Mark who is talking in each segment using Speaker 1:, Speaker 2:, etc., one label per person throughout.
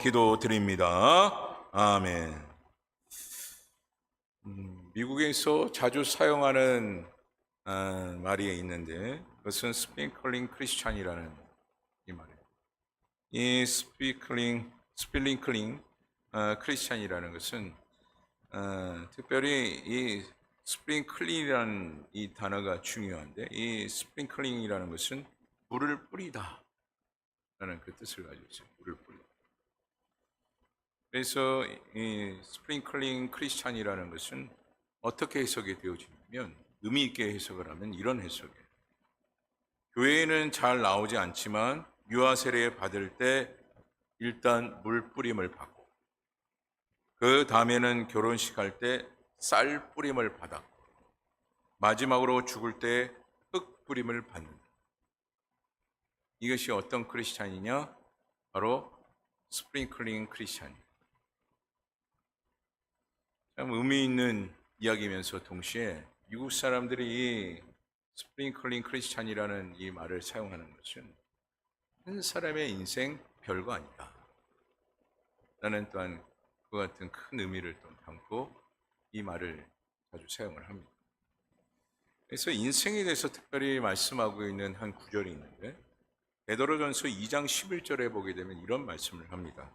Speaker 1: 기도드립니다. 아멘. 미국에서 자주 사용하는 말이 있는데 그것은 스프링클링 크리스찬이라는 이 말이에요. 이 스프링클링 크리스찬이라는 것은 특별히 이 스프링클링이라는 이 단어가 중요한데 이 스프링클링이라는 것은 물을 뿌리다 라는 그 뜻을 가지고 있어요. 물을 뿌리다. 그래서 이 스프링클링 크리스찬이라는 것은 어떻게 해석이 되어지냐면 의미 있게 해석을 하면 이런 해석이에요. 교회에는 잘 나오지 않지만 유아 세례 받을 때 일단 물 뿌림을 받고 그 다음에는 결혼식 할 때 쌀 뿌림을 받았고 마지막으로 죽을 때 흙 뿌림을 받는다. 이것이 어떤 크리스찬이냐? 바로 스프링클링 크리스찬이에요. 참 의미 있는 이야기면서 동시에 미국 사람들이 이 스프링클링 크리스찬이라는 이 말을 사용하는 것은 한 사람의 인생 별거 아니다. 나는 또한 그와 같은 큰 의미를 또 담고 이 말을 자주 사용을 합니다. 그래서 인생에 대해서 특별히 말씀하고 있는 한 구절이 있는데 베드로전서 2장 11절에 보게 되면 이런 말씀을 합니다.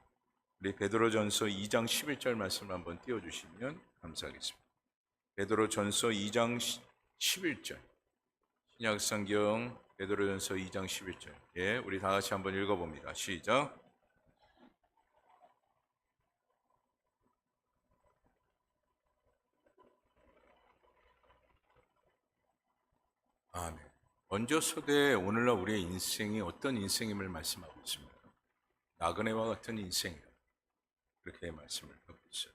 Speaker 1: 우리 베드로전서 2장 11절 말씀을 한번 띄워주시면 감사하겠습니다. 베드로전서 2장 11절 신약성경 베드로전서 2장 11절 예, 우리 다 같이 한번 읽어봅니다. 시작. 아멘. 먼저 서대 오늘날 우리의 인생이 어떤 인생임을 말씀하고 있습니다. 나그네와 같은 인생이다. 그렇게 말씀을 하고 있어요.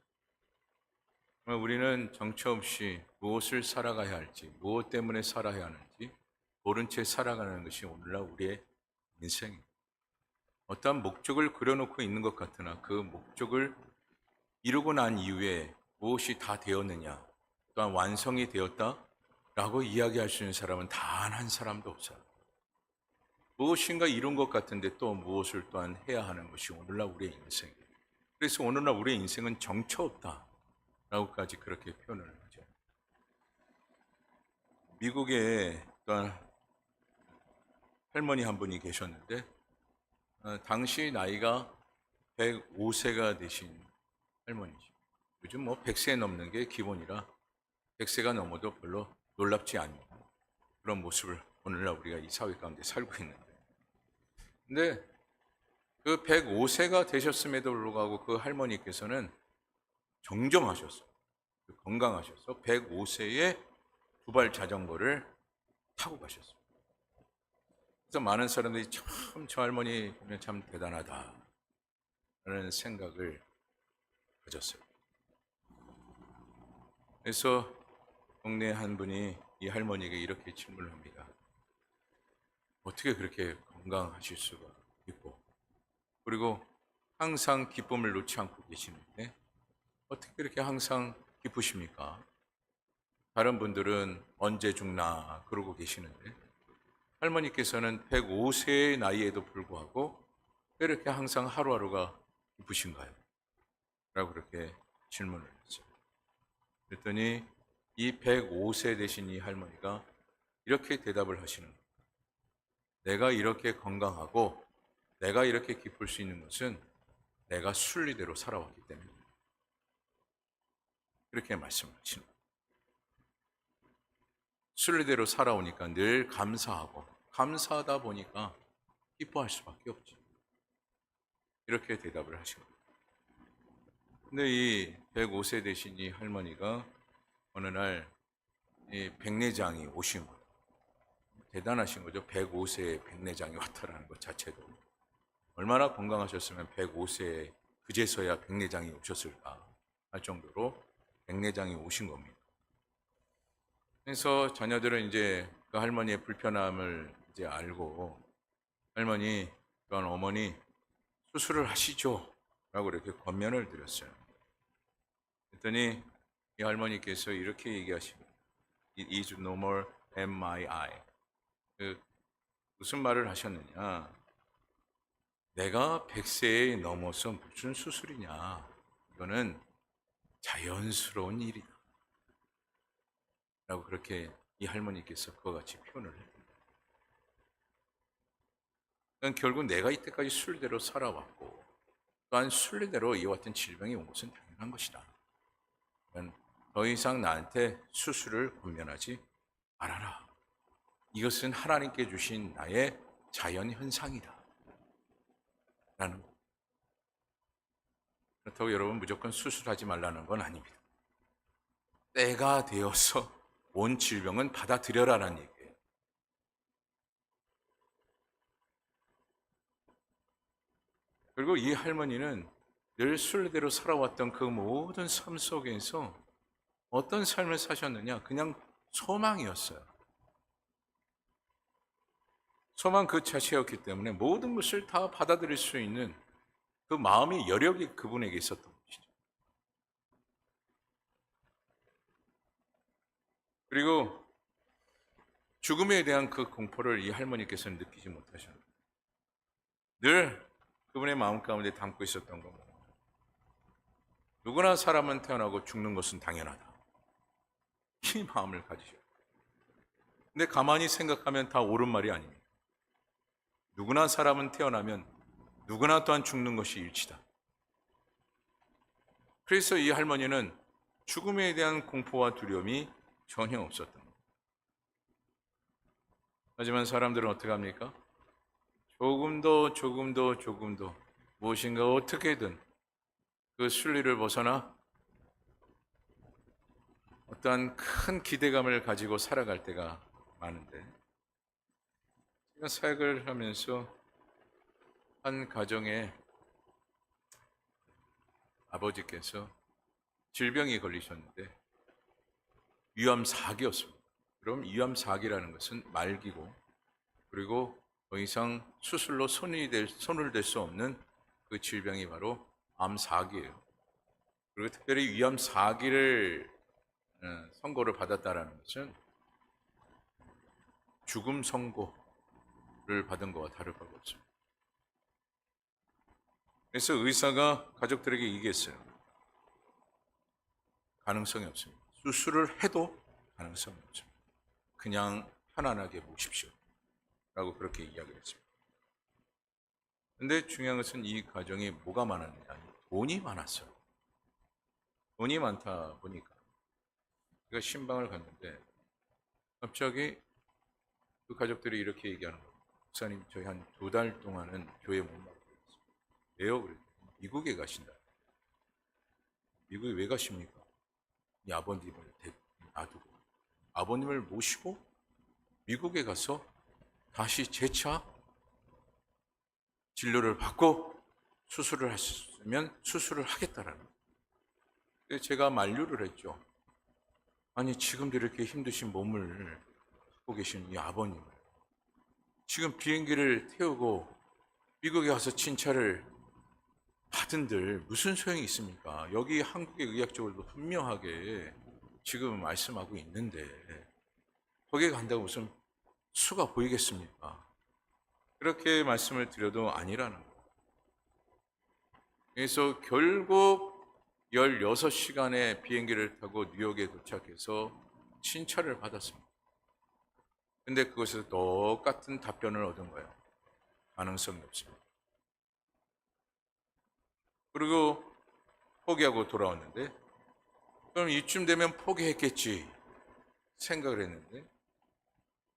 Speaker 1: 우리는 정처 없이 무엇을 살아가야 할지, 무엇 때문에 살아야 하는지 모른 채 살아가는 것이 오늘날 우리의 인생입니다. 어떠한 목적을 그려놓고 있는 것 같으나 그 목적을 이루고 난 이후에 무엇이 다 되었느냐, 또한 완성이 되었다라고 이야기할 수 있는 사람은 단 한 사람도 없어요. 무엇인가 이룬 것 같은데 또 무엇을 또한 해야 하는 것이 오늘날 우리의 인생입니다. 그래서 오늘날 우리의 인생은 정처 없다. 라고까지 그렇게 표현을 하죠. 미국에 또한 할머니 한 분이 계셨는데 당시 나이가 105세가 되신 할머니죠. 요즘 뭐 100세 넘는 게 기본이라 100세가 넘어도 별로 놀랍지 않은 그런 모습을 오늘날 우리가 이 사회 가운데 살고 있는데 근데 그 105세가 되셨음에도 불구하고 그 할머니께서는 정정하셨어요. 건강하셔서 105세에 두발 자전거를 타고 가셨어요. 그래서 많은 사람들이 참 저 할머니 보면 참 대단하다 라는 생각을 가졌어요. 그래서 동네 한 분이 이 할머니에게 이렇게 질문을 합니다. 어떻게 그렇게 건강하실 수가 있고 그리고 항상 기쁨을 놓지 않고 계시는데 어떻게 그렇게 항상 기쁘십니까? 다른 분들은 언제 죽나 그러고 계시는데 할머니께서는 105세의 나이에도 불구하고 왜 이렇게 항상 하루하루가 기쁘신가요? 라고 그렇게 질문을 했어요. 그랬더니 이 105세 되신 이 할머니가 이렇게 대답을 하시는 거예요. 내가 이렇게 건강하고 내가 이렇게 기쁠 수 있는 것은 내가 순리대로 살아왔기 때문입니다. 그렇게 말씀을 하시는 거예요. 순리대로 살아오니까 늘 감사하고 감사하다 보니까 기뻐할 수밖에 없죠. 이렇게 대답을 하신 거예요. 근데 이 105세 되신 이 할머니가 어느 날 이 백내장이 오신 거예요. 대단하신 거죠. 105세에 백내장이 왔다라는 것 자체도. 얼마나 건강하셨으면 105세에 그제서야 백내장이 오셨을까 할 정도로 백내장이 오신 겁니다. 그래서 자녀들은 이제 그 할머니의 불편함을 이제 알고 할머니, 또한 어머니 수술을 하시죠 라고 이렇게 권면을 드렸어요. 그랬더니 이 할머니께서 이렇게 얘기하십니다. It is no more MRI. 무슨 말을 하셨느냐? 내가 100세에 넘어서 무슨 수술이냐. 이거는 자연스러운 일이다. 라고 그렇게 이 할머니께서 그와 같이 표현을 했습니다. 그러니까 결국 내가 이때까지 순리대로 살아왔고 또한 순리대로 이와 같은 질병이 온 것은 당연한 것이다. 그러니까 더 이상 나한테 수술을 권면하지 말아라. 이것은 하나님께 주신 나의 자연 현상이다. 라는 거. 그렇다고 여러분 무조건 수술하지 말라는 건 아닙니다. 때가 되어서 온 질병은 받아들여라라는 얘기예요. 그리고 이 할머니는 늘 순리대로 살아왔던 그 모든 삶 속에서 어떤 삶을 사셨느냐? 그냥 소망이었어요. 소망 그 자체였기 때문에 모든 것을 다 받아들일 수 있는 그 마음의 여력이 그분에게 있었던 것이죠. 그리고 죽음에 대한 그 공포를 이 할머니께서는 느끼지 못하셨는데 늘 그분의 마음 가운데 담고 있었던 겁니다. 누구나 사람은 태어나고 죽는 것은 당연하다. 이 마음을 가지셔요. 근데 가만히 생각하면 다 옳은 말이 아닙니다. 누구나 사람은 태어나면 누구나 또한 죽는 것이 일치다. 그래서 이 할머니는 죽음에 대한 공포와 두려움이 전혀 없었던 겁니다. 하지만 사람들은 어떻게 합니까? 조금 더 무엇인가 어떻게든 그 순리를 벗어나 어떠한 큰 기대감을 가지고 살아갈 때가 많은데 제가 사역을 하면서 한 가정에 아버지께서 질병이 걸리셨는데 위암 4기였습니다. 그럼 위암 4기라는 것은 말기고 그리고 더 이상 수술로 손을 댈 수 없는 그 질병이 바로 암 4기예요. 그리고 특별히 위암 4기를 선고를 받았다라는 것은 죽음 선고를 받은 것과 다를 바가 없습니다. 그래서 의사가 가족들에게 얘기했어요. 가능성이 없습니다. 수술을 해도 가능성이 없습니다. 그냥 편안하게 모십시오. 라고 그렇게 이야기를 했습니다. 근데 중요한 것은 이 가정이 뭐가 많았느냐. 돈이 많았어요. 돈이 많다 보니까 제가 신방을 갔는데 갑자기 그 가족들이 이렇게 얘기하는 거예요. 목사님 저희 한 2달 동안은 교회 못 나가겠습니다. 왜요? 그랬더니 미국에 가신다. 미국에 왜 가십니까? 이 아버님을 놔두고 아버님을 모시고 미국에 가서 다시 재차 진료를 받고 수술을 하셨으면 수술을 하겠다라는 거예요. 제가 만류를 했죠. 아니 지금도 이렇게 힘드신 몸을 갖고 계신 이 아버님을 지금 비행기를 태우고 미국에 가서 진찰을 받은들 무슨 소용이 있습니까? 여기 한국의 의학적으로도 분명하게 지금 말씀하고 있는데 거기에 간다고 무슨 수가 보이겠습니까? 그렇게 말씀을 드려도 아니라는 거예요. 그래서 결국 16시간의 비행기를 타고 뉴욕에 도착해서 진찰을 받았습니다. 근데 그것에서 똑같은 답변을 얻은 거예요. 가능성이 없습니다. 그리고 포기하고 돌아왔는데 그럼 이쯤 되면 포기했겠지 생각을 했는데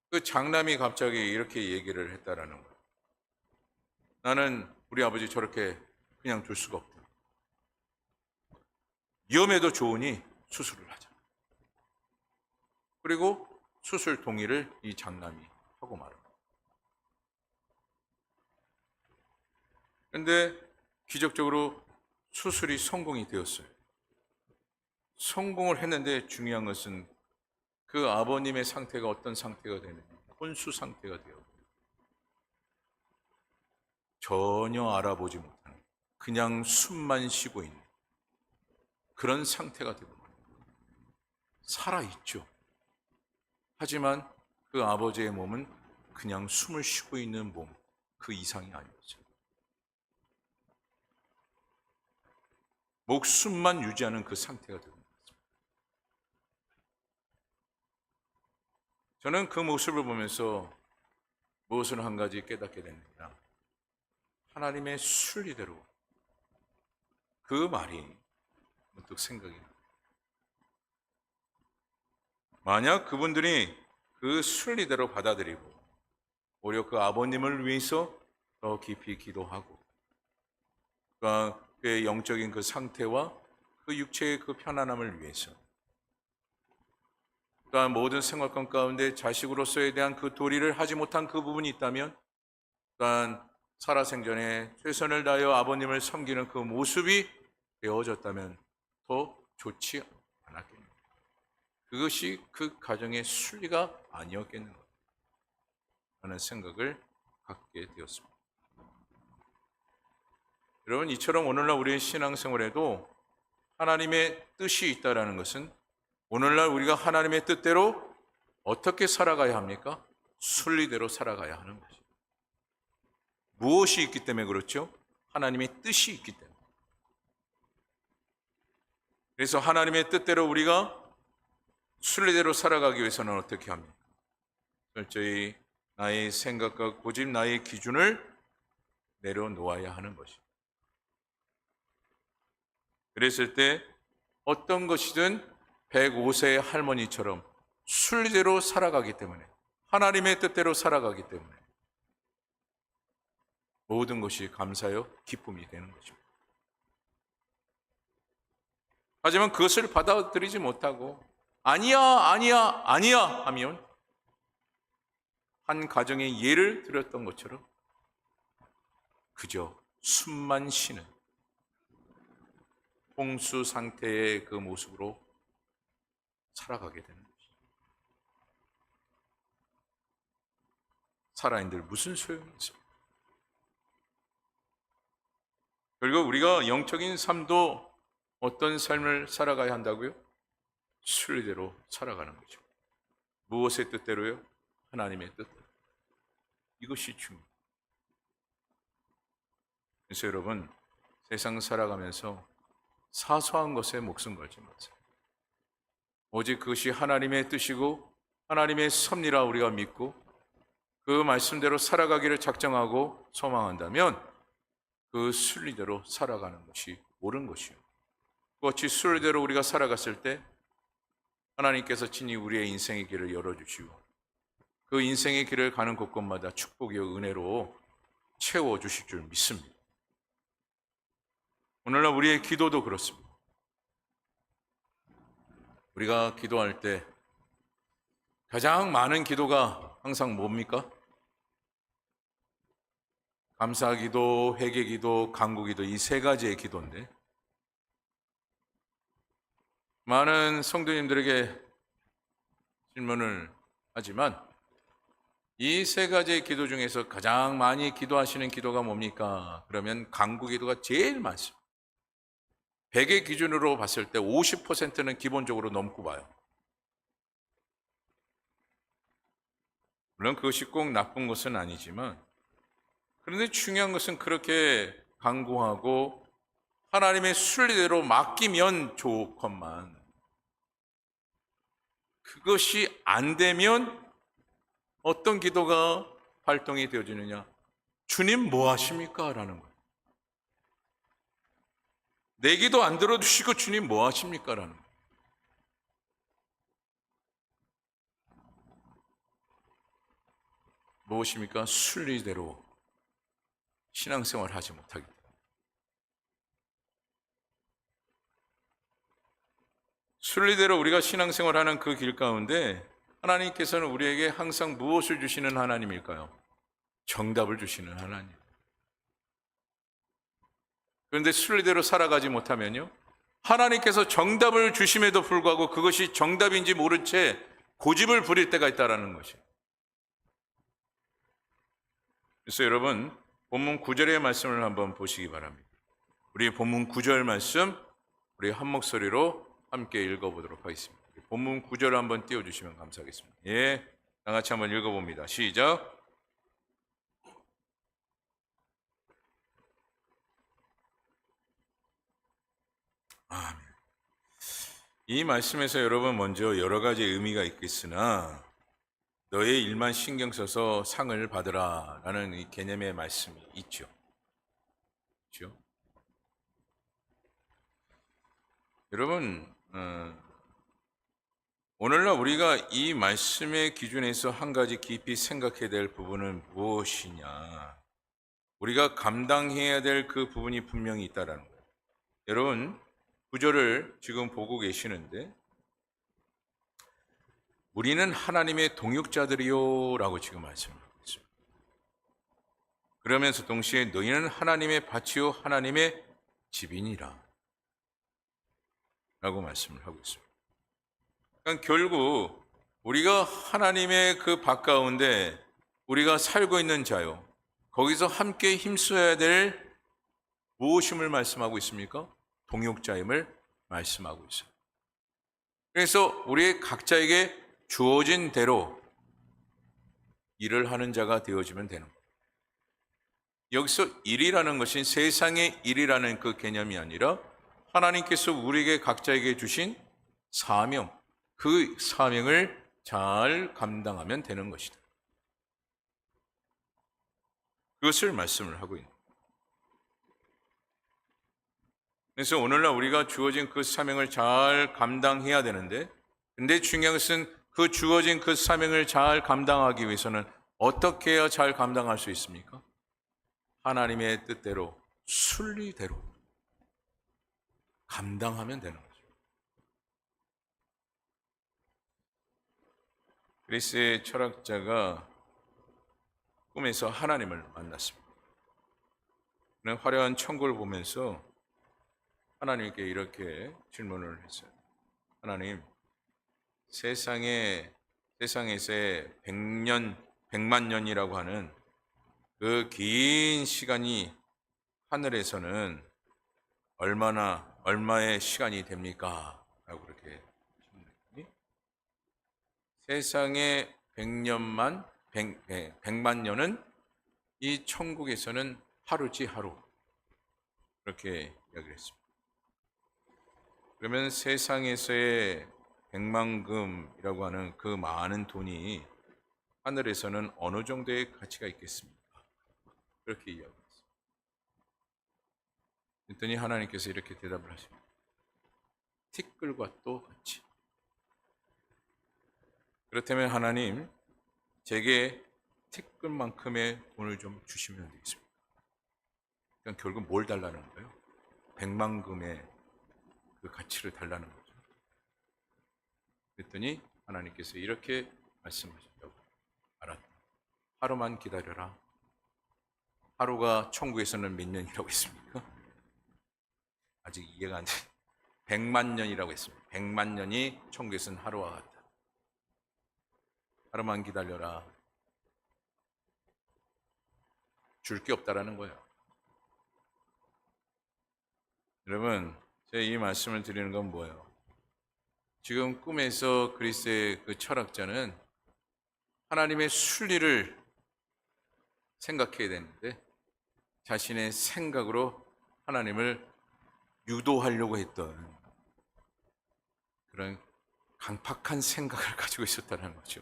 Speaker 1: 그 장남이 갑자기 이렇게 얘기를 했다라는 거예요. 나는 우리 아버지 저렇게 그냥 둘 수가 없다. 위험해도 좋으니 수술을 하자. 그리고 수술 동의를 이 장남이 하고 말합니다. 그런데 기적적으로 수술이 성공이 되었어요. 성공을 했는데 중요한 것은 그 아버님의 상태가 어떤 상태가 되느냐. 혼수 상태가 되어 전혀 알아보지 못하는 그냥 숨만 쉬고 있는 그런 상태가 되고 살아있죠. 하지만 그 아버지의 몸은 그냥 숨을 쉬고 있는 몸, 그 이상이 아니었어요. 목숨만 유지하는 그 상태가 되는 거죠. 저는 그 모습을 보면서 무엇을 한 가지 깨닫게 됩니다. 하나님의 순리대로 그 말이 문득 생각이 납니다. 만약 그분들이 그 순리대로 받아들이고 오히려 그 아버님을 위해서 더 깊이 기도하고 그의 영적인 그 상태와 그 육체의 그 편안함을 위해서 또한 모든 생활권 가운데 자식으로서에 대한 그 도리를 하지 못한 그 부분이 있다면 또한 살아생전에 최선을 다하여 아버님을 섬기는 그 모습이 되어졌다면 더 좋지 않았겠습니까? 그것이 그 가정의 순리가 아니었겠는가 하는 생각을 갖게 되었습니다. 여러분, 이처럼 오늘날 우리의 신앙생활에도 하나님의 뜻이 있다는 것은 오늘날 우리가 하나님의 뜻대로 어떻게 살아가야 합니까? 순리대로 살아가야 하는 것이죠. 무엇이 있기 때문에 그렇죠? 하나님의 뜻이 있기 때문에. 그래서 하나님의 뜻대로 우리가 순리대로 살아가기 위해서는 어떻게 합니까? 철저히 나의 생각과 고집, 나의 기준을 내려놓아야 하는 것입니다. 그랬을 때 어떤 것이든 105세의 할머니처럼 순리대로 살아가기 때문에, 하나님의 뜻대로 살아가기 때문에 모든 것이 감사요 기쁨이 되는 것입니다. 하지만 그것을 받아들이지 못하고 아니야 하면 한 가정의 예를 들었던 것처럼 그저 숨만 쉬는 홍수 상태의 그 모습으로 살아가게 되는 것이죠. 살아있는들 무슨 소용이 있습니까? 그리고 우리가 영적인 삶도 어떤 삶을 살아가야 한다고요? 순리대로 살아가는 거죠. 무엇의 뜻대로요? 하나님의 뜻대로. 이것이 중요해요. 그래서 여러분, 세상 살아가면서 사소한 것에 목숨 걸지 마세요. 오직 그것이 하나님의 뜻이고 하나님의 섭리라 우리가 믿고 그 말씀대로 살아가기를 작정하고 소망한다면 그 순리대로 살아가는 것이 옳은 것이요. 그것이 순리대로 우리가 살아갔을 때 하나님께서 친히 우리의 인생의 길을 열어주시고 그 인생의 길을 가는 곳곳마다 축복이요 은혜로 채워주실 줄 믿습니다. 오늘날 우리의 기도도 그렇습니다. 우리가 기도할 때 가장 많은 기도가 항상 뭡니까? 감사기도, 회개기도, 간구기도 이 세 가지의 기도인데 많은 성도님들에게 질문을 하지만 이 세 가지의 기도 중에서 가장 많이 기도하시는 기도가 뭡니까? 그러면 간구기도가 제일 많습니다. 100의 기준으로 봤을 때 50%는 기본적으로 넘고 봐요. 물론 그것이 꼭 나쁜 것은 아니지만 그런데 중요한 것은 그렇게 간구하고 하나님의 순리대로 맡기면 좋건만 그것이 안 되면 어떤 기도가 발동이 되어지느냐? 주님 뭐 하십니까? 라는 거예요. 내 기도 안 들어주시고 주님 뭐 하십니까? 라는 거예요. 무엇입니까? 순리대로 신앙생활을 하지 못하기 때문에. 순리대로 우리가 신앙생활하는 그 길 가운데 하나님께서는 우리에게 항상 무엇을 주시는 하나님일까요? 정답을 주시는 하나님. 그런데 순리대로 살아가지 못하면요, 하나님께서 정답을 주심에도 불구하고 그것이 정답인지 모른 채 고집을 부릴 때가 있다는 것이에요. 그래서 여러분, 본문 9절의 말씀을 한번 보시기 바랍니다. 우리 본문 9절 말씀 우리 한 목소리로 함께 읽어보도록 하겠습니다. 본문 9절 한번 띄워주시면 감사하겠습니다. 예, 다 같이 한번 읽어봅니다. 시작. 아멘. 이 말씀에서 여러분 먼저 여러 가지 의미가 있겠으나 너의 일만 신경 써서 상을 받으라 라는 이 개념의 말씀이 있죠. 그렇죠? 여러분, 오늘날 우리가 이 말씀의 기준에서 한 가지 깊이 생각해야 될 부분은 무엇이냐? 우리가 감당해야 될 그 부분이 분명히 있다라는 거예요. 여러분, 구절을 지금 보고 계시는데 우리는 하나님의 동역자들이요 라고 지금 말씀하고 있습니다. 그러면서 동시에 너희는 하나님의 밭이요 하나님의 집이니라 라고 말씀을 하고 있습니다. 그러니까 결국 우리가 하나님의 그 밭 가운데 우리가 살고 있는 자요, 거기서 함께 힘써야 될 무엇임을 말씀하고 있습니까? 동역자임을 말씀하고 있어요. 그래서 우리 각자에게 주어진 대로 일을 하는 자가 되어지면 되는 거예요. 여기서 일이라는 것이 세상의 일이라는 그 개념이 아니라 하나님께서 우리에게 각자에게 주신 사명, 그 사명을 잘 감당하면 되는 것이다. 그것을 말씀을 하고 있는 거예요. 그래서 오늘날 우리가 주어진 그 사명을 잘 감당해야 되는데, 근데 중요한 것은 그 주어진 그 사명을 잘 감당하기 위해서는 어떻게 해야 잘 감당할 수 있습니까? 하나님의 뜻대로, 순리대로 감당하면 되는 거죠. 그리스의 철학자가 꿈에서 하나님을 만났습니다. 그는 화려한 천국을 보면서 하나님께 이렇게 질문을 했어요. 하나님, 세상에서의 100만 년이라고 하는 그 긴 시간이 하늘에서는 얼마의 시간이 됩니까? 라고 그렇게 질문했더니 세상의 100만 년은 이 천국에서는 하루지 하루. 그렇게 이야기를 했습니다. 그러면 세상에서의 100만금이라고 하는 그 많은 돈이 하늘에서는 어느 정도의 가치가 있겠습니까? 그렇게 이야기했습니다. 그랬더니 하나님께서 이렇게 대답을 하십니다. 티끌과 똑같이. 그렇다면 하나님, 제게 티끌만큼의 돈을 좀 주시면 되겠습니다. 그러니까 결국 뭘 달라는 거예요? 100만금의 그 가치를 달라는 거죠. 그랬더니 하나님께서 이렇게 말씀하셨다고. 알았다. 하루만 기다려라. 하루가 천국에서는 몇 년이라고 했습니까? 아직 이해가 안 돼. 100만 년이라고 했습니다. 100만 년이 천국에서는 하루와 같다. 하루만 기다려라. 줄 게 없다라는 거예요. 여러분, 제가 이 말씀을 드리는 건 뭐예요? 지금 꿈에서 그리스의 그 철학자는 하나님의 순리를 생각해야 되는데 자신의 생각으로 하나님을 유도하려고 했던 그런 강팍한 생각을 가지고 있었다는 거죠.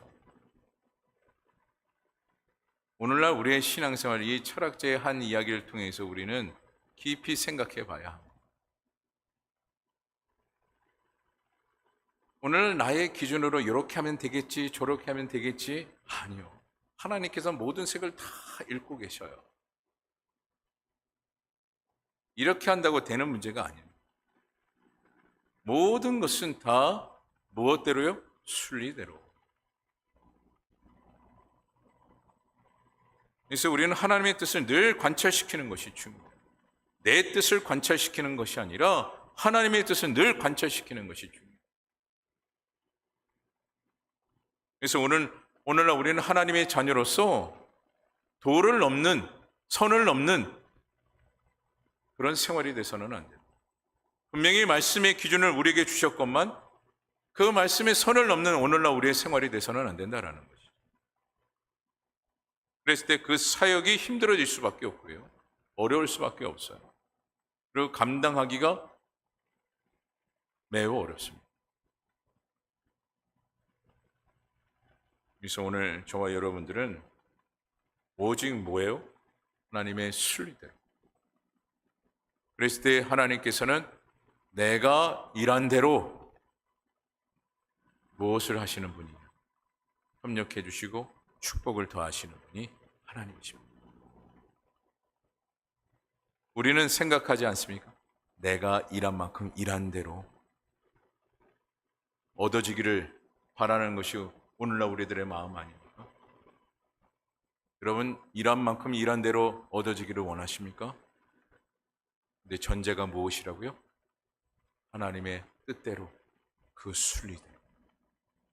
Speaker 1: 오늘날 우리의 신앙생활, 이 철학자의 한 이야기를 통해서 우리는 깊이 생각해 봐야 합니다. 오늘 나의 기준으로 이렇게 하면 되겠지, 저렇게 하면 되겠지? 아니요. 하나님께서 모든 색을 다 읽고 계셔요. 이렇게 한다고 되는 문제가 아니에요. 모든 것은 다 무엇대로요? 순리대로. 그래서 우리는 하나님의 뜻을 늘 관찰시키는 것이 중요해요. 내 뜻을 관찰시키는 것이 아니라 하나님의 뜻을 늘 관찰시키는 것이 중요해요. 그래서 오늘날 우리는 하나님의 자녀로서 도를 넘는, 선을 넘는 그런 생활이 돼서는 안 돼요. 분명히 말씀의 기준을 우리에게 주셨건만 그 말씀의 선을 넘는 오늘날 우리의 생활이 돼서는 안 된다라는 거죠. 그랬을 때 그 사역이 힘들어질 수밖에 없고요. 어려울 수밖에 없어요. 그리고 감당하기가 매우 어렵습니다. 그래서 오늘 저와 여러분들은 오직 뭐예요? 하나님의 순리대로. 그랬을 때 하나님께서는 내가 일한 대로 무엇을 하시는 분이냐? 협력해 주시고 축복을 더하시는 분이 하나님이십니다. 우리는 생각하지 않습니까? 내가 일한 만큼 일한 대로 얻어지기를 바라는 것이 오늘날 우리들의 마음 아닙니까? 여러분, 일한 만큼 일한 대로 얻어지기를 원하십니까? 근데 전제가 무엇이라고요? 하나님의 뜻대로, 그 순리대로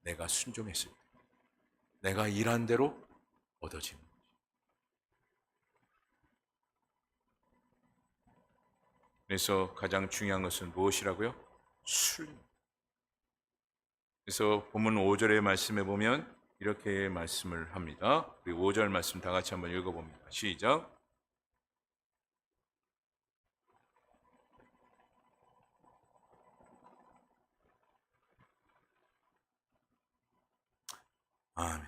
Speaker 1: 내가 순종했을 때, 내가 일한 대로 얻어지는 거죠. 그래서 가장 중요한 것은 무엇이라고요? 순리. 그래서 본문 5절의 말씀에 보면 이렇게 말씀을 합니다. 우리 5절 말씀 다 같이 한번 읽어봅니다. 시작. 아멘.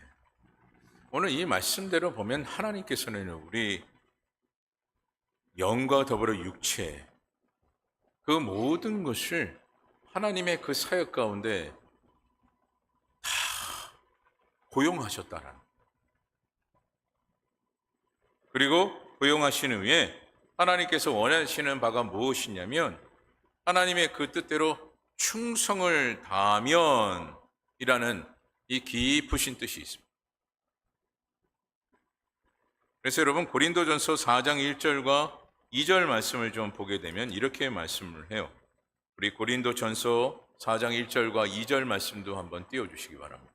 Speaker 1: 오늘 이 말씀대로 보면 하나님께서는 우리 영과 더불어 육체, 그 모든 것을 하나님의 그 사역 가운데 다 고용하셨다라는. 그리고 고용하신 후에 하나님께서 원하시는 바가 무엇이냐면 하나님의 그 뜻대로 충성을 다하면 이라는 이 깊으신 뜻이 있습니다. 그래서 여러분 고린도전서 4장 1절과 2절 말씀을 좀 보게 되면 이렇게 말씀을 해요. 우리 고린도전서 4장 1절과 2절 말씀도 한번 띄워주시기 바랍니다.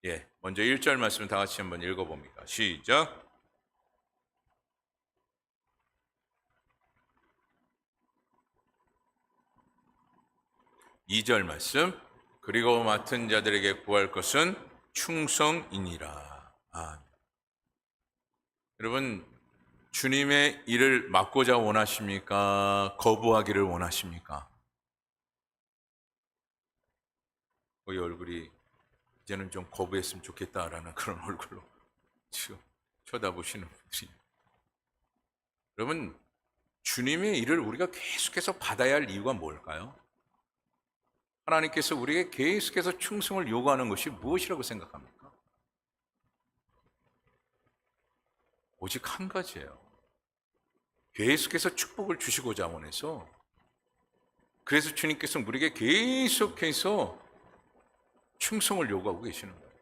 Speaker 1: 예, 먼저 1절 말씀 다 같이 한번 읽어봅니다. 시작. 이 절 말씀. 그리고 맡은 자들에게 구할 것은 충성이니라. 여러분, 주님의 일을 맡고자 원하십니까? 거부하기를 원하십니까? 거의 얼굴이 이제는 좀 거부했으면 좋겠다라는 그런 얼굴로 쳐다보시는 분들이. 여러분, 주님의 일을 우리가 계속해서 받아야 할 이유가 뭘까요? 하나님께서 우리에게 계속해서 충성을 요구하는 것이 무엇이라고 생각합니까? 오직 한 가지예요. 계속해서 축복을 주시고자 원해서, 그래서 주님께서 우리에게 계속해서 충성을 요구하고 계시는 거예요.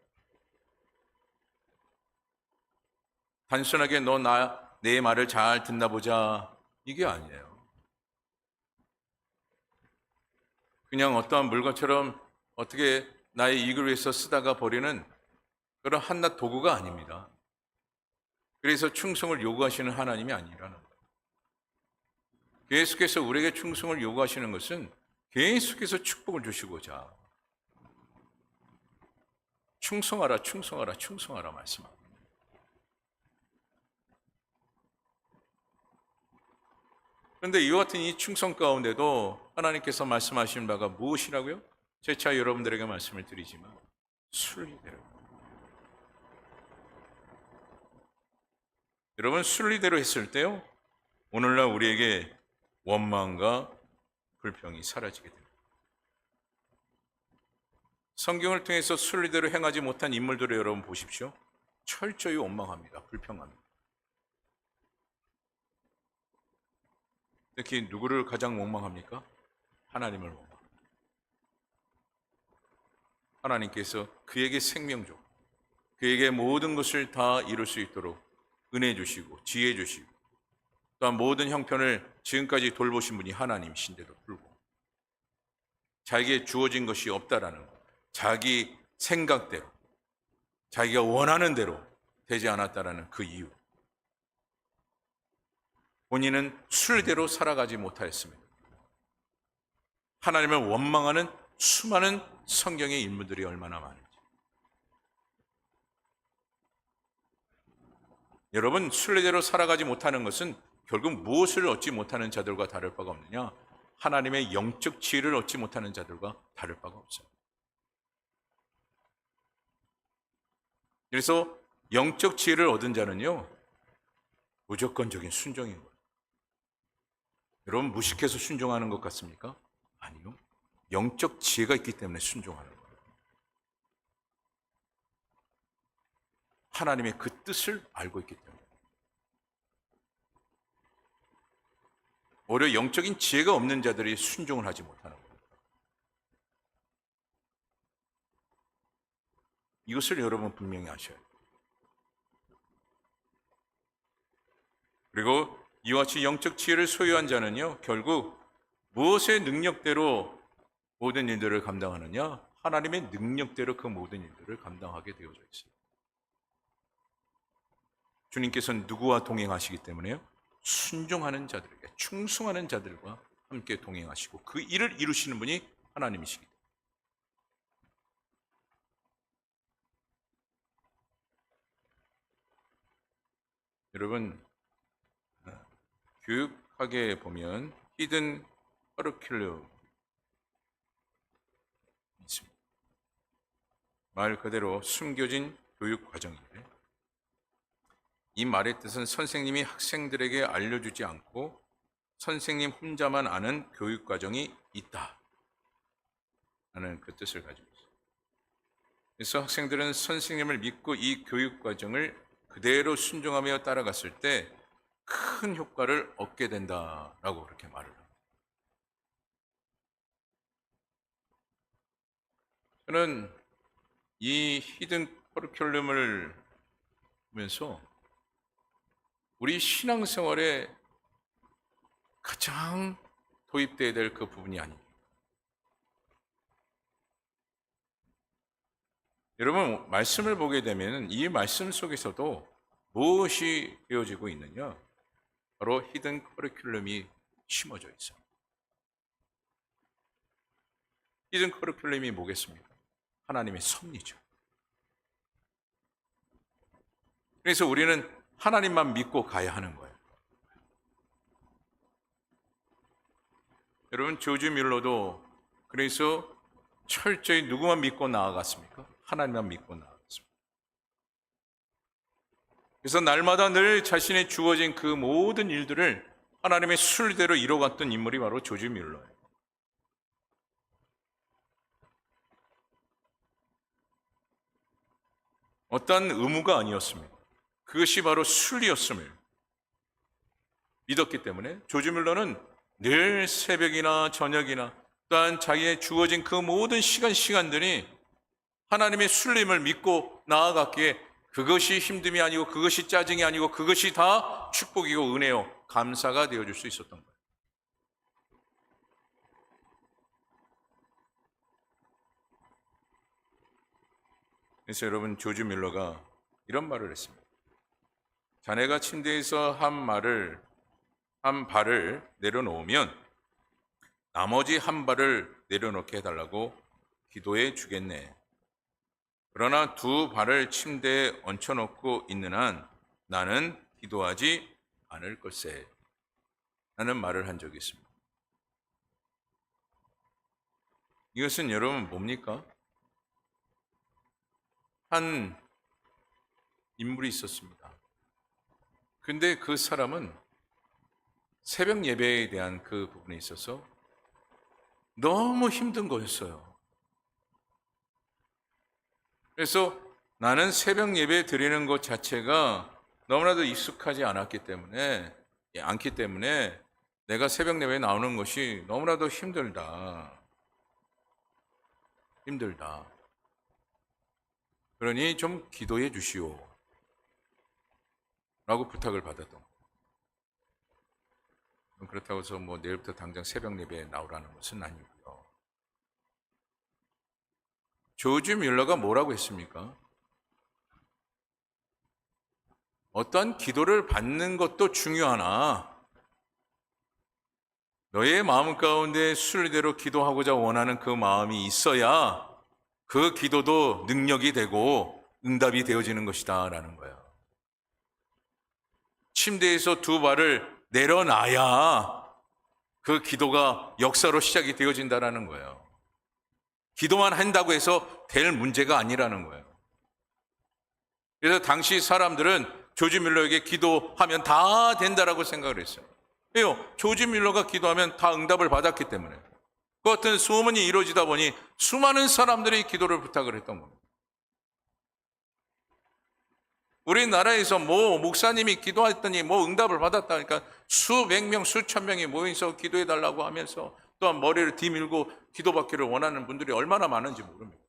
Speaker 1: 단순하게 내 말을 잘 듣나 보자, 이게 아니에요. 그냥 어떠한 물건처럼 어떻게 나의 이익을 위해서 쓰다가 버리는 그런 한낱 도구가 아닙니다. 그래서 충성을 요구하시는 하나님이 아니라는 거예요. 계속해서 우리에게 충성을 요구하시는 것은 계속해서 축복을 주시고자 충성하라, 충성하라, 충성하라 말씀합니다. 그런데 이와 같은 이 충성 가운데도 하나님께서 말씀하신 바가 무엇이라고요? 재차 여러분들에게 말씀을 드리지만 순리대로. 여러분, 순리대로 했을 때요, 오늘날 우리에게 원망과 불평이 사라지게 됩니다. 성경을 통해서 순리대로 행하지 못한 인물들을 여러분 보십시오. 철저히 원망합니다. 불평합니다. 특히 누구를 가장 원망합니까? 하나님을 원망합니다. 하나님께서 그에게 생명 주고 그에게 모든 것을 다 이룰 수 있도록 은혜 주시고 지혜 주시고 또한 모든 형편을 지금까지 돌보신 분이 하나님이신데도 불구하고 자기에게 주어진 것이 없다라는 것, 자기 생각대로 자기가 원하는 대로 되지 않았다라는 그 이유, 본인은 순리대로 살아가지 못하였습니다. 하나님을 원망하는 수많은 성경의 인물들이 얼마나 많은지. 여러분, 순리대로 살아가지 못하는 것은 결국 무엇을 얻지 못하는 자들과 다를 바가 없느냐? 하나님의 영적 지혜를 얻지 못하는 자들과 다를 바가 없어요. 그래서 영적 지혜를 얻은 자는요, 무조건적인 순종인 거예요. 여러분, 무식해서 순종하는 것 같습니까? 아니요. 영적 지혜가 있기 때문에 순종하는 거예요. 하나님의 그 뜻을 알고 있기 때문에. 오히려 영적인 지혜가 없는 자들이 순종을 하지 못하는 거예요. 이것을 여러분 분명히 아셔야 돼요. 그리고 이와 같이 영적 지혜를 소유한 자는요, 결국 무엇의 능력대로 모든 일들을 감당하느냐? 하나님의 능력대로 그 모든 일들을 감당하게 되어져 있어요. 주님께서는 누구와 동행하시기 때문에요? 순종하는 자들에게, 충성하는 자들과 함께 동행하시고 그 일을 이루시는 분이 하나님이시기 때문에. 여러분, 교육학에 보면 히든 커리큘럼이 있습니다. 말 그대로 숨겨진 교육 과정인데, 이 말의 뜻은 선생님이 학생들에게 알려주지 않고 선생님 혼자만 아는 교육 과정이 있다 라는 그 뜻을 가지고 있습니다. 그래서 학생들은 선생님을 믿고 이 교육 과정을 그대로 순종하며 따라갔을 때 큰 효과를 얻게 된다라고 그렇게 말을 합니다. 저는 이 히든 커리큘럼을 보면서 우리 신앙생활에 가장 도입돼야 될 그 부분이 아닙니다. 여러분, 말씀을 보게 되면 이 말씀 속에서도 무엇이 되어지고 있느냐? 바로 히든 커리큘럼이 심어져 있어요. 히든 커리큘럼이 뭐겠습니까? 하나님의 섭리죠. 그래서 우리는 하나님만 믿고 가야 하는 거예요. 여러분, 조지 뮬러도 그래서 철저히 누구만 믿고 나아갔습니까? 하나님만 믿고 나아갔습니다. 그래서 날마다 늘 자신의 주어진 그 모든 일들을 하나님의 순리대로 이뤄갔던 인물이 바로 조지 뮬러예요. 어떤 의무가 아니었습니다. 그것이 바로 순리였음을 믿었기 때문에 조지 뮬러는 늘 새벽이나 저녁이나 또한 자기의 주어진 그 모든 시간들이 하나님의 순리임을 믿고 나아갔기에 그것이 힘듦이 아니고 그것이 짜증이 아니고 그것이 다 축복이고 은혜요 감사가 되어줄 수 있었던 거예요. 그래서 여러분, 조지 뮬러가 이런 말을 했습니다. 자네가 침대에서 한 발을 내려놓으면 나머지 한 발을 내려놓게 해달라고 기도해 주겠네. 그러나 두 발을 침대에 얹혀놓고 있는 한 나는 기도하지 않을 걸세 라는 말을 한 적이 있습니다. 이것은 여러분 뭡니까? 한 인물이 있었습니다. 근데 그 사람은 새벽 예배에 대한 그 부분에 있어서 너무 힘든 거였어요. 그래서 나는 새벽 예배 드리는 것 자체가 너무나도 익숙하지 않기 때문에 내가 새벽 예배에 나오는 것이 너무나도 힘들다. 그러니 좀 기도해 주시오 라고 부탁을 받았던 거예요. 그렇다고 해서 내일부터 당장 새벽 예배에 나오라는 것은 아니고요. 조지 뮬러가 뭐라고 했습니까? 어떠한 기도를 받는 것도 중요하나 너의 마음 가운데 순리대로 기도하고자 원하는 그 마음이 있어야 그 기도도 능력이 되고 응답이 되어지는 것이다 라는 거예요. 침대에서 두 발을 내려놔야 그 기도가 역사로 시작이 되어진다는 거예요. 기도만 한다고 해서 될 문제가 아니라는 거예요. 그래서 당시 사람들은 조지 뮬러에게 기도하면 다 된다라고 생각을 했어요. 왜요? 조지 뮬러가 기도하면 다 응답을 받았기 때문에. 그 같은 소문이 이루어지다 보니 수많은 사람들이 기도를 부탁을 했던 겁니다. 우리나라에서 목사님이 기도했더니 응답을 받았다니까 수백 명, 수천 명이 모여서 기도해달라고 하면서 또한 머리를 뒤밀고 기도받기를 원하는 분들이 얼마나 많은지 모릅니다.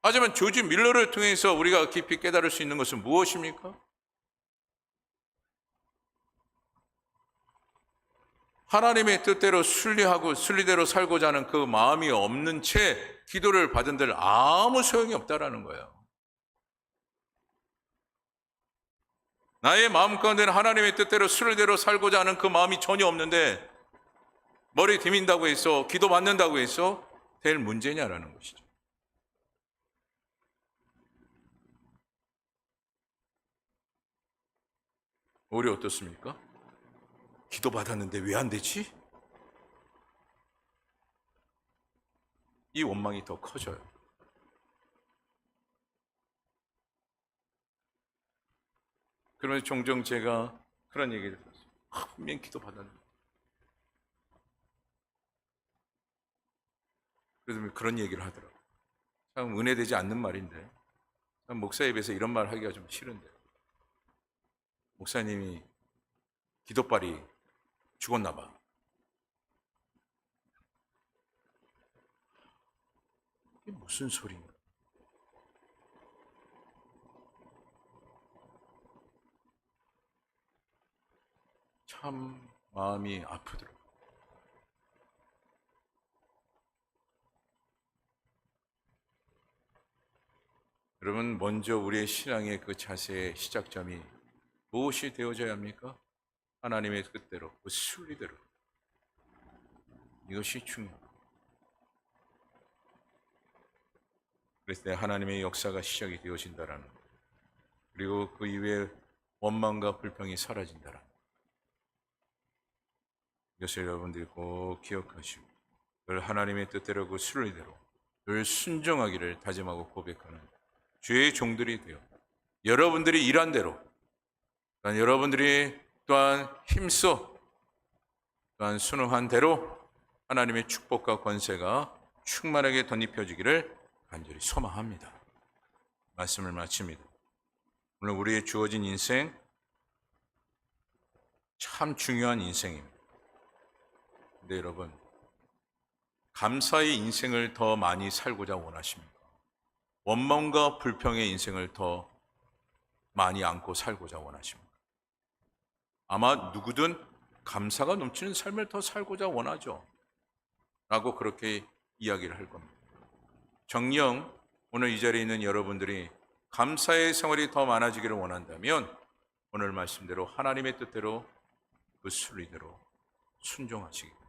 Speaker 1: 하지만 조지 밀러를 통해서 우리가 깊이 깨달을 수 있는 것은 무엇입니까? 하나님의 뜻대로 순리하고 순리대로 살고자 하는 그 마음이 없는 채 기도를 받은들 아무 소용이 없다라는 거예요. 나의 마음 가운데는 하나님의 뜻대로 순리대로 살고자 하는 그 마음이 전혀 없는데 머리 디민다고 해서 기도 받는다고 해서 될 문제냐라는 것이죠. 우리 어떻습니까? 기도 받았는데 왜 안 되지? 이 원망이 더 커져요. 그러면서 종종 제가 그런 얘기를 들었어요. 분명 기도 받았는데. 그래서 그런 얘기를 하더라고요. 참 은혜되지 않는 말인데, 참 목사 입에서 이런 말 하기가 좀 싫은데, 목사님이 기도빨이 죽었나 봐. 이게 무슨 소리인가? 참 마음이 아프더라고요. 여러분, 먼저 우리의 신앙의 그 자세의 시작점이 무엇이 되어져야 합니까? 하나님의 뜻대로, 그 순리대로. 이것이 중요합니다. 그래서 하나님의 역사가 시작이 되어진다라는 것. 그리고 그 이후에 원망과 불평이 사라진다라는 것. 이것을 여러분들이 꼭 기억하시고 늘 하나님의 뜻대로 그 순리대로 늘 순종하기를 다짐하고 고백하는 주의 종들이 되어 여러분들이 일한 대로 또한 여러분들이 또한 힘써 또한 순응한 대로 하나님의 축복과 권세가 충만하게 덧입혀지기를 간절히 소망합니다. 말씀을 마칩니다. 오늘 우리의 주어진 인생 참 중요한 인생입니다. 근데 여러분, 감사의 인생을 더 많이 살고자 원하십니까? 원망과 불평의 인생을 더 많이 안고 살고자 원하십니까? 아마 누구든 감사가 넘치는 삶을 더 살고자 원하죠. 라고 그렇게 이야기를 할 겁니다. 정녕 오늘 이 자리에 있는 여러분들이 감사의 생활이 더 많아지기를 원한다면 오늘 말씀대로 하나님의 뜻대로 그 순리대로 순종하시기 바랍니다.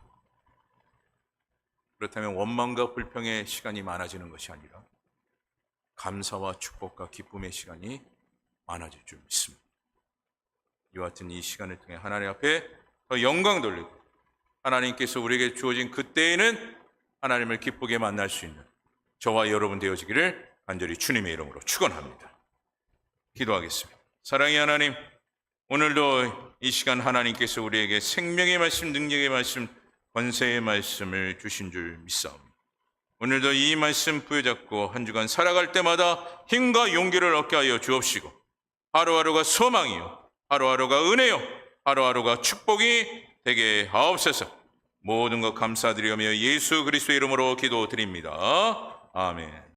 Speaker 1: 그렇다면 원망과 불평의 시간이 많아지는 것이 아니라 감사와 축복과 기쁨의 시간이 많아질 줄 믿습니다. 이와 같은 이 시간을 통해 하나님 앞에 더 영광 돌리고 하나님께서 우리에게 주어진 그때에는 하나님을 기쁘게 만날 수 있는 저와 여러분 되어지기를 간절히 주님의 이름으로 축원합니다. 기도하겠습니다. 사랑의 하나님, 오늘도 이 시간 하나님께서 우리에게 생명의 말씀, 능력의 말씀, 권세의 말씀을 주신 줄 믿사옵니다. 오늘도 이 말씀 부여잡고 한 주간 살아갈 때마다 힘과 용기를 얻게 하여 주옵시고 하루하루가 소망이요 하루하루가 은혜요 하루하루가 축복이 되게 하옵소서. 모든 것 감사드리며 예수 그리스도의 이름으로 기도드립니다. 아멘.